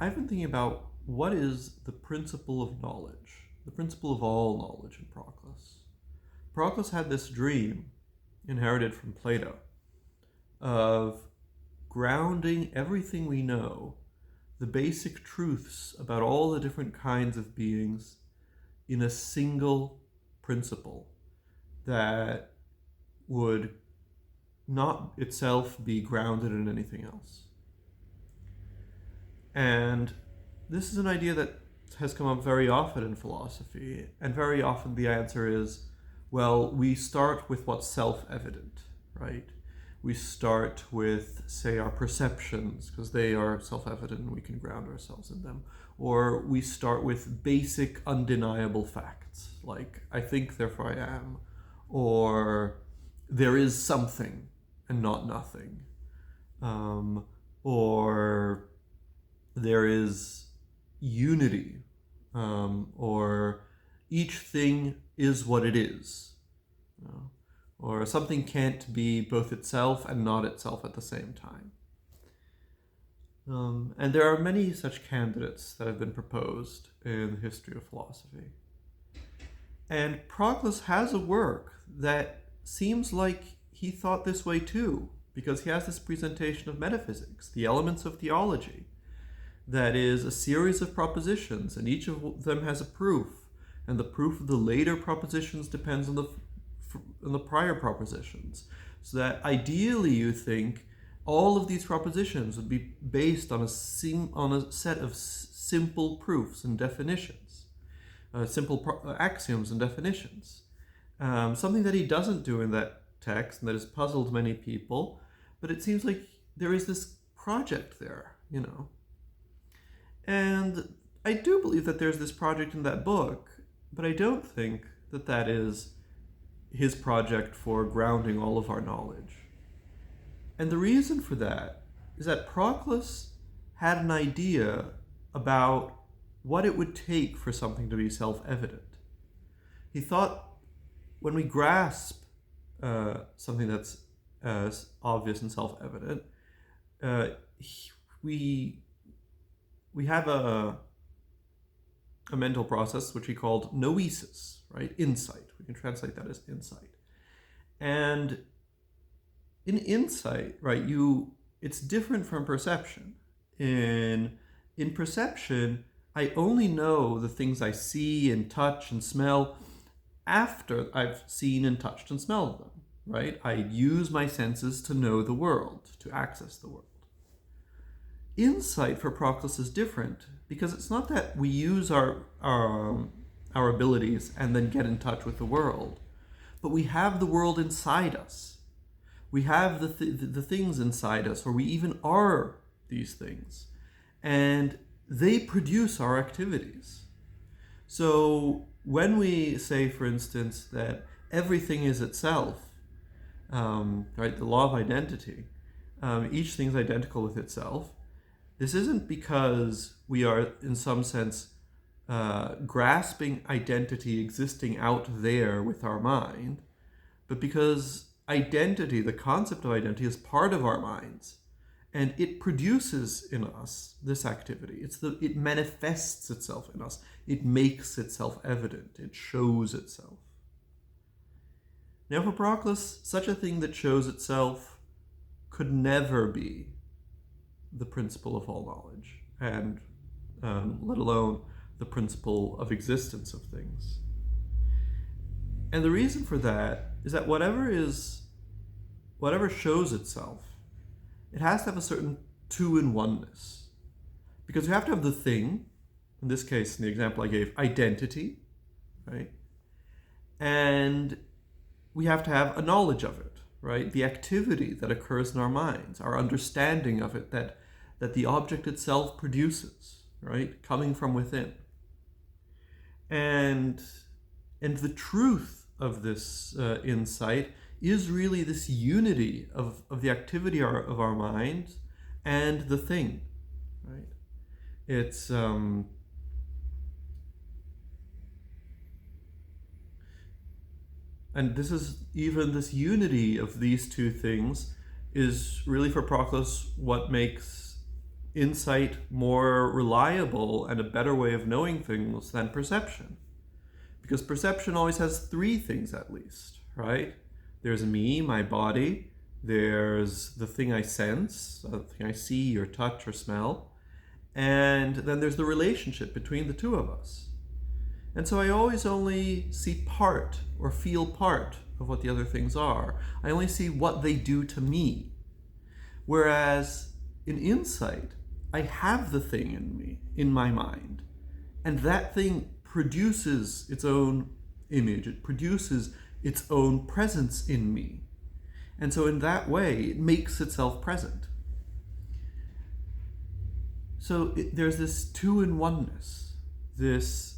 I've been thinking about what is the principle of knowledge, the principle of all knowledge in Proclus. Proclus had this dream, inherited from Plato, of grounding everything we know, the basic truths about all the different kinds of beings, in a single principle that would not itself be grounded in anything else. And this is an idea that has come up very often in philosophy, and very often the answer is, well, we start with what's self-evident, right? We start with, say, our perceptions, because they are self-evident and we can ground ourselves in them. Or we start with basic, undeniable facts, like, I think, therefore I am, or there is something and not nothing, or there is unity, or each thing is what it is, or something can't be both itself and not itself at the same time. And there are many such candidates that have been proposed in the history of philosophy. And Proclus has a work that seems like he thought this way too, because he has this presentation of metaphysics, the elements of theology, that is a series of propositions, and each of them has a proof, and the proof of the later propositions depends on the prior propositions. So that ideally, you think, all of these propositions would be based on a set of simple proofs and definitions, simple axioms and definitions. Something that he doesn't do in that text, and that has puzzled many people, but it seems like there is this project there, And I do believe that there's this project in that book, but I don't think that that is his project for grounding all of our knowledge. And the reason for that is that Proclus had an idea about what it would take for something to be self-evident. He thought when we grasp something that's obvious and self-evident, we have a mental process which he called noesis, right? Insight. We can translate that as insight. And in insight, right, it's different from perception. In perception, I only know the things I see and touch and smell after I've seen and touched and smelled them, right? I use my senses to know the world, to access the world. Insight for Proclus is different, because it's not that we use our abilities and then get in touch with the world, but we have the world inside us. We have the things inside us, or we even are these things, and they produce our activities. So when we say, for instance, that everything is itself, right, the law of identity, each thing is identical with itself. This isn't because we are, in some sense, grasping identity existing out there with our mind, but because identity, the concept of identity, is part of our minds, and it produces in us this activity. It manifests itself in us. It makes itself evident. It shows itself. Now, for Proclus, such a thing that shows itself could never be the principle of all knowledge, and let alone the principle of existence of things. And the reason for that is that whatever shows itself, it has to have a certain two-in-oneness. Because you have to have the thing, in this case, in the example I gave, identity, right? And we have to have a knowledge of it, right? The activity that occurs in our minds, our understanding of it, that the object itself produces, right? Coming from within. And the truth of this insight is really this unity of the activity of our minds and the thing, right? It's and this is even this unity of these two things is really for Proclus what makes insight more reliable and a better way of knowing things than perception? Because perception always has three things at least, right? There's me, my body, there's the thing I sense, the thing I see or touch or smell, and then there's the relationship between the two of us. And so I always only see part or feel part of what the other things are. I only see what they do to me. Whereas in insight, I have the thing in me, in my mind, and that thing produces its own image. It produces its own presence in me. And so in that way, it makes itself present. So there's this two-in-oneness, this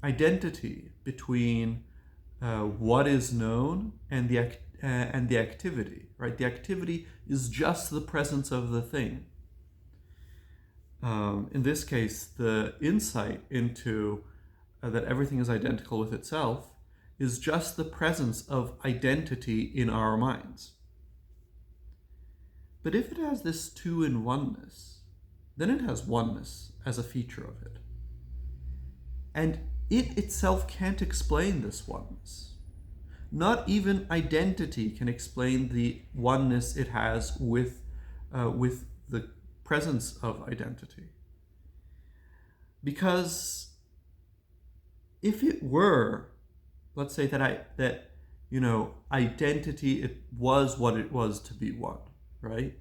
identity between what is known and the activity, right? The activity is just the presence of the thing. In this case, the insight into that everything is identical with itself is just the presence of identity in our minds. But if it has this two-in-oneness, then it has oneness as a feature of it. And it itself can't explain this oneness. Not even identity can explain the oneness it has with the presence of identity. Because if it were, let's say that identity, it was what it was to be one, right?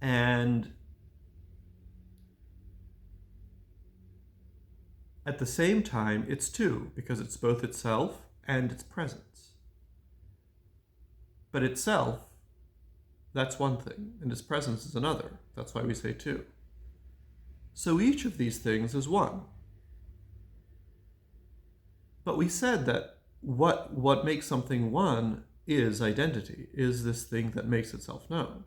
And at the same time, it's two, because it's both itself and its presence. But itself, that's one thing, and its presence is another. That's why we say two. So each of these things is one. But we said that what makes something one is identity, is this thing that makes itself known.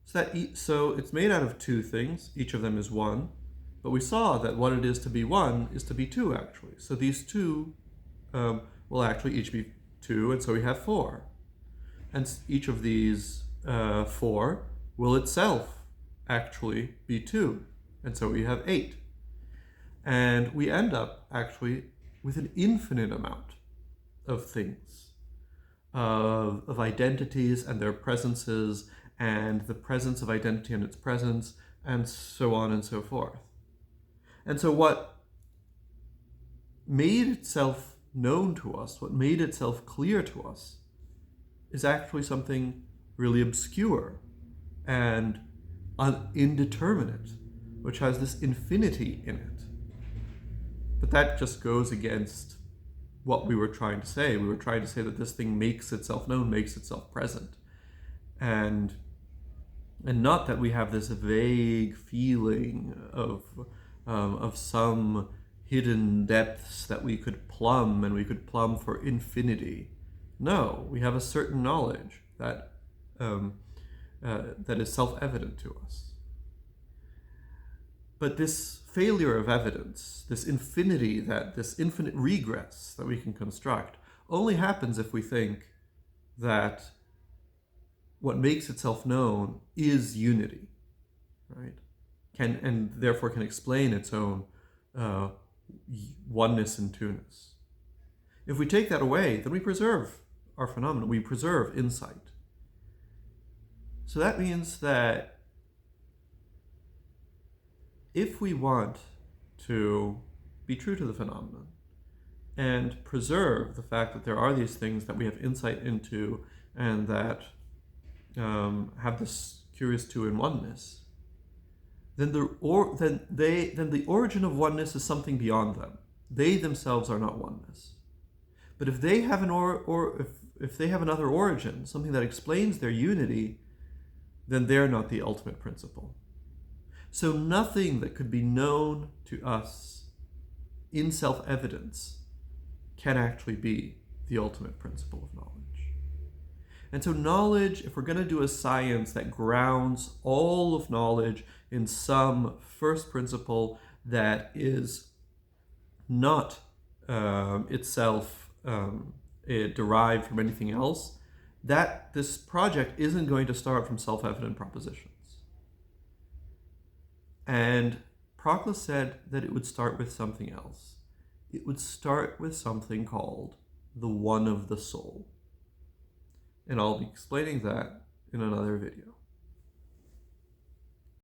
So it's made out of two things, each of them is one, but we saw that what it is to be one is to be two, actually. So these two will actually each be two, and so we have four. And each of these four will itself actually be two, and so we have 8. And we end up actually with an infinite amount of things, of identities and their presences, and the presence of identity and its presence, and so on and so forth. And so what made itself known to us, what made itself clear to us, is actually something really obscure and indeterminate, which has this infinity in it. But that just goes against what we were trying to say. We were trying to say that this thing makes itself known, makes itself present. And not that we have this vague feeling of some hidden depths that we could plumb, and we could plumb for infinity. No, we have a certain knowledge that is self-evident to us. But this failure of evidence, this infinite regress that we can construct, only happens if we think that what makes itself known is unity, right? And therefore can explain its own oneness and two-ness. If we take that away, then we preserve our phenomena, we preserve insight. So that means that if we want to be true to the phenomenon and preserve the fact that there are these things that we have insight into and that have this curious two-in-oneness, then the origin of oneness is something beyond them. They themselves are not oneness. But if they have if they have another origin, something that explains their unity, then they're not the ultimate principle. So nothing that could be known to us in self-evidence can actually be the ultimate principle of knowledge. And so knowledge, if we're going to do a science that grounds all of knowledge in some first principle that is not itself derived from anything else, that this project isn't going to start from self-evident propositions. And Proclus said that it would start with something else. It would start with something called the one of the soul. And I'll be explaining that in another video.